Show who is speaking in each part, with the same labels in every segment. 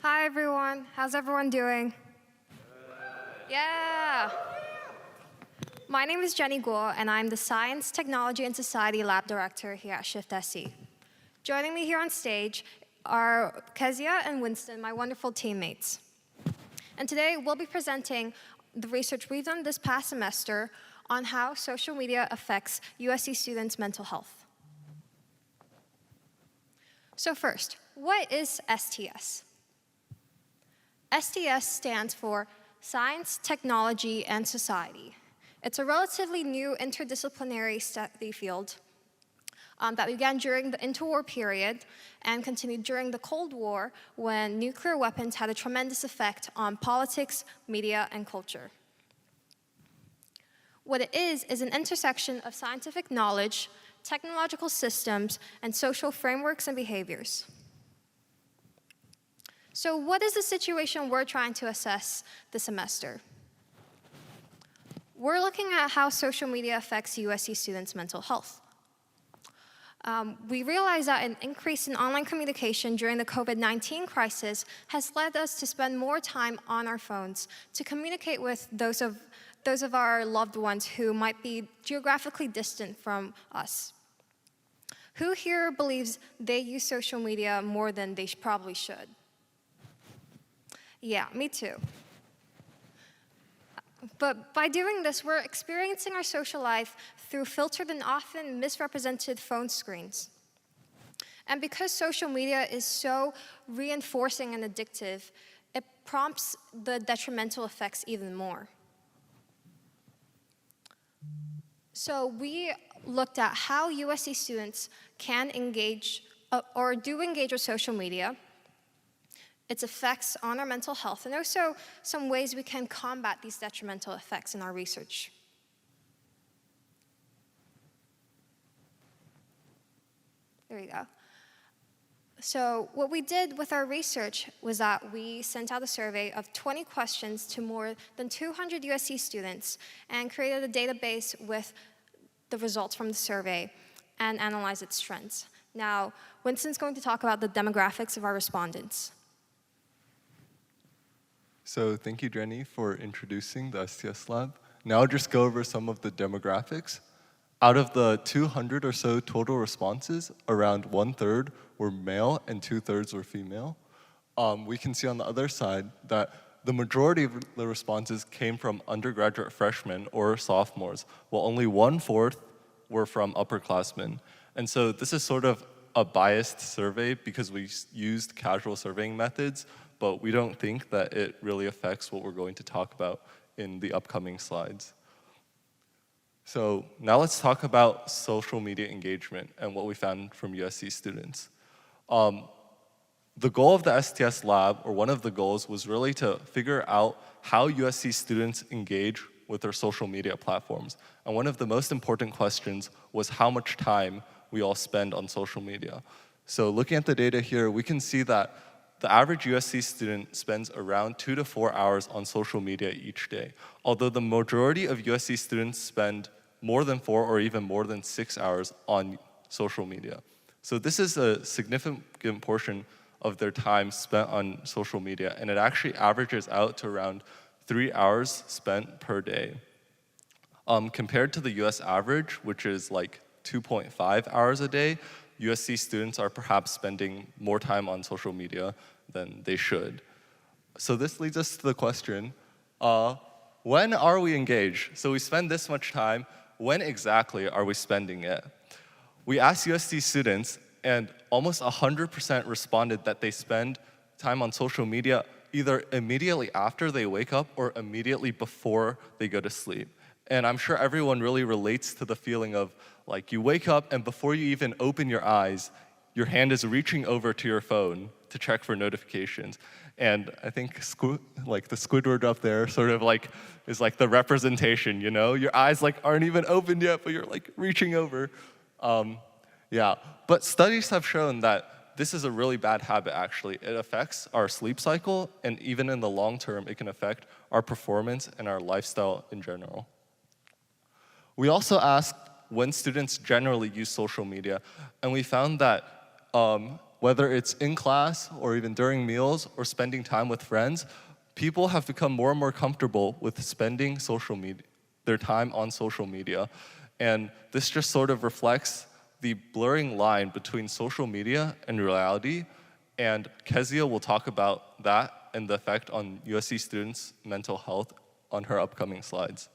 Speaker 1: Hi, everyone. How's everyone doing? Yeah. My name is Jenny Guo, and I'm the Science, Technology, and Society Lab Director here at Sts. Joining me here on stage are Kezia and Winston, my wonderful teammates. And today, we'll be presenting the research we've done this past semester on how social media affects USC students' mental health. So first, what is STS? STS stands for Science, Technology, and Society. It's a relatively new interdisciplinary study field that began during the interwar period and continued during the Cold War when nuclear weapons had a tremendous effect on politics, media, and culture. What it is an intersection of scientific knowledge, technological systems, and social frameworks and behaviors. So what is the situation we're trying to assess this semester? We're looking at how social media affects USC students' mental health. We realize that an increase in online communication during the COVID-19 crisis has led us to spend more time on our phones to communicate with those of our loved ones who might be geographically distant from us. Who here believes they use social media more than they probably should? Yeah, me too. But by doing this, we're experiencing our social life through filtered and often misrepresented phone screens. And because social media is so reinforcing and addictive, it prompts the detrimental effects even more. So we looked at how USC students can engage or do engage with social media, its effects on our mental health, and also some ways we can combat these detrimental effects in our research. There we go. So what we did with our research was that we sent out a survey of 20 questions to more than 200 USC students and created a database with the results from the survey and analyzed its trends. Now, Winston's going to talk about the demographics of our respondents.
Speaker 2: So thank you, Jenny, for introducing the Sts Lab. Now I'll just go over some of the demographics. Out of the 200 or so total responses, around 1/3 were male and 2/3 were female. We can see on the other side that the majority of the responses came from undergraduate freshmen or sophomores, while only 1/4 were from upperclassmen. And so this is sort of a biased survey because we used casual surveying methods, but we don't think that it really affects what we're going to talk about in the upcoming slides. So now let's talk about social media engagement and what we found from USC students. The goal of the STS Lab, or one of the goals, was really to figure out how USC students engage with their social media platforms. And one of the most important questions was how much time we all spend on social media. So looking at the data here, we can see that the average USC student spends around 2 to 4 hours on social media each day, although the majority of USC students spend more than 4 or even more than 6 hours on social media. So this is a significant portion of their time spent on social media, and it actually averages out to around 3 hours spent per day. Compared to the US average, which is like 2.5 hours a day, USC students are perhaps spending more time on social media than they should. So this leads us to the question, when are we engaged? So we spend this much time, when exactly are we spending it? We asked USC students, and almost 100% responded that they spend time on social media either immediately after they wake up or immediately before they go to sleep. And I'm sure everyone really relates to the feeling of, like, you wake up and before you even open your eyes, your hand is reaching over to your phone to check for notifications. And I think like the Squidward up there sort of like is like the representation, you know? Your eyes like aren't even opened yet, but you're like reaching over. Yeah, but studies have shown that this is a really bad habit, actually. It affects our sleep cycle, and even in the long term, it can affect our performance and our lifestyle in general. We also asked when students generally use social media, and we found that Whether it's in class or even during meals or spending time with friends, people have become more and more comfortable with spending their time on social media. And this just sort of reflects the blurring line between social media and reality. And Kezia will talk about that and the effect on USC students' mental health on her upcoming slides.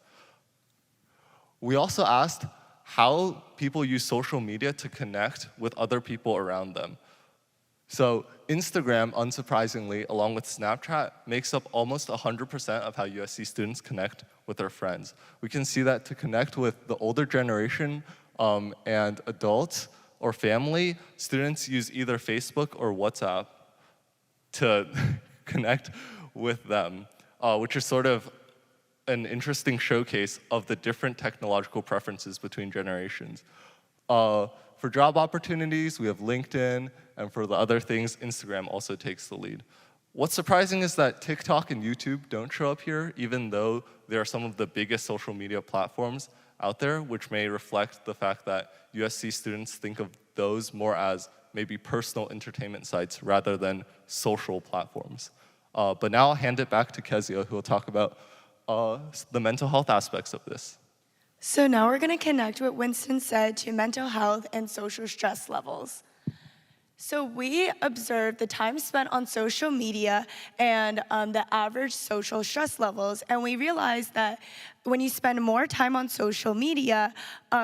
Speaker 2: We also asked how people use social media to connect with other people around them. So Instagram, unsurprisingly, along with Snapchat, makes up almost 100% of how USC students connect with their friends. We can see that to connect with the older generation and adults or family, students use either Facebook or WhatsApp to connect with them, which is sort of an interesting showcase of the different technological preferences between generations. For job opportunities, we have LinkedIn, and for the other things, Instagram also takes the lead. What's surprising is that TikTok and YouTube don't show up here, even though they are some of the biggest social media platforms out there, which may reflect the fact that USC students think of those more as maybe personal entertainment sites rather than social platforms. But now I'll hand it back to Kezia, who will talk about the mental health aspects of this.
Speaker 3: So now we're going to connect what Winston said to mental health and social stress levels. So we observed the time spent on social media and the average social stress levels, and we realized that when you spend more time on social media,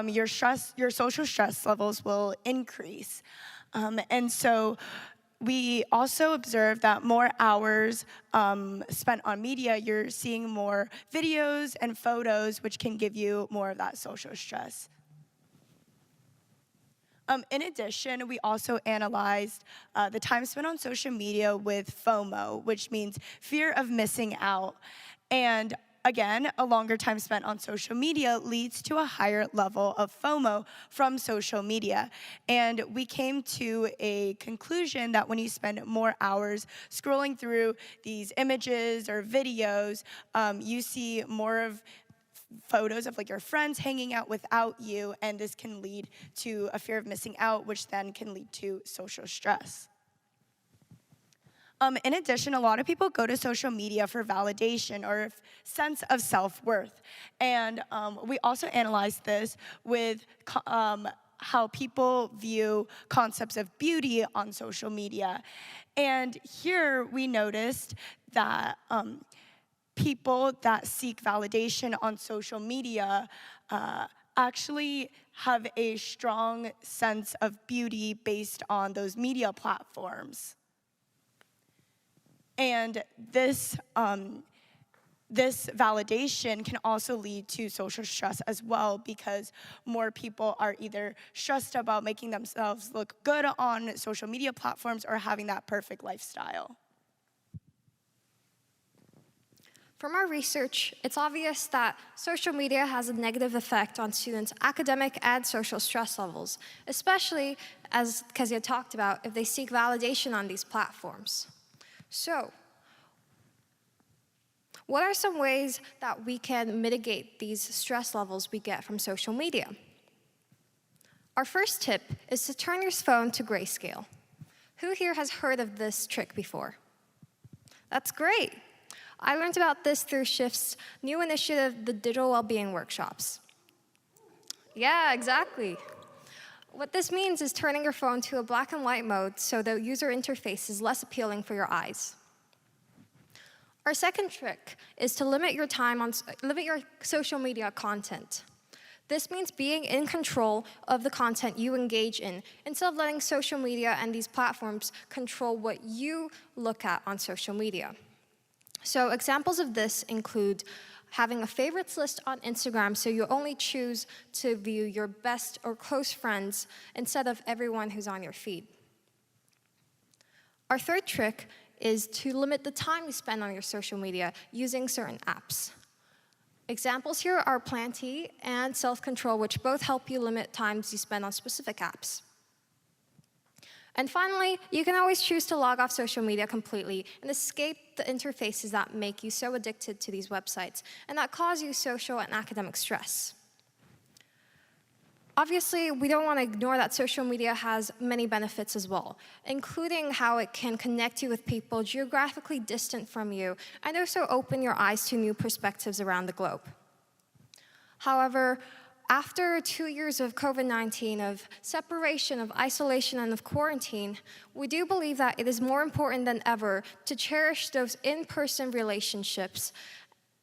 Speaker 3: your social stress levels will increase. And so we also observed that more hours spent on media, you're seeing more videos and photos, which can give you more of that social stress. In addition, we also analyzed the time spent on social media with FOMO, which means fear of missing out. And again, a longer time spent on social media leads to a higher level of FOMO from social media. And we came to a conclusion that when you spend more hours scrolling through these images or videos, you see more of photos of like your friends hanging out without you, and this can lead to a fear of missing out, which then can lead to social stress. In addition, a lot of people go to social media for validation or sense of self-worth. And we also analyzed this with how people view concepts of beauty on social media. And here we noticed that people that seek validation on social media actually have a strong sense of beauty based on those media platforms. And this validation can also lead to social stress as well, because more people are either stressed about making themselves look good on social media platforms or having that perfect lifestyle.
Speaker 1: From our research, it's obvious that social media has a negative effect on students' academic and social stress levels, especially, as Kezia talked about, if they seek validation on these platforms. So, what are some ways that we can mitigate these stress levels we get from social media? Our first tip is to turn your phone to grayscale. Who here has heard of this trick before? That's great. I learned about this through Shift's new initiative, the Digital Wellbeing Workshops. Yeah, exactly. What this means is turning your phone to a black and white mode so the user interface is less appealing for your eyes. Our second trick is to limit your social media content. This means being in control of the content you engage in, instead of letting social media and these platforms control what you look at on social media. So examples of this include having a favorites list on Instagram so you only choose to view your best or close friends instead of everyone who's on your feed. Our third trick is to limit the time you spend on your social media using certain apps. Examples here are Planty and Self-Control, which both help you limit times you spend on specific apps. And finally, you can always choose to log off social media completely and escape the interfaces that make you so addicted to these websites and that cause you social and academic stress. Obviously, we don't want to ignore that social media has many benefits as well, including how it can connect you with people geographically distant from you and also open your eyes to new perspectives around the globe. However, after 2 years of COVID-19, of separation, of isolation, and of quarantine, we do believe that it is more important than ever to cherish those in-person relationships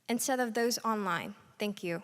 Speaker 1: instead of those online. Thank you.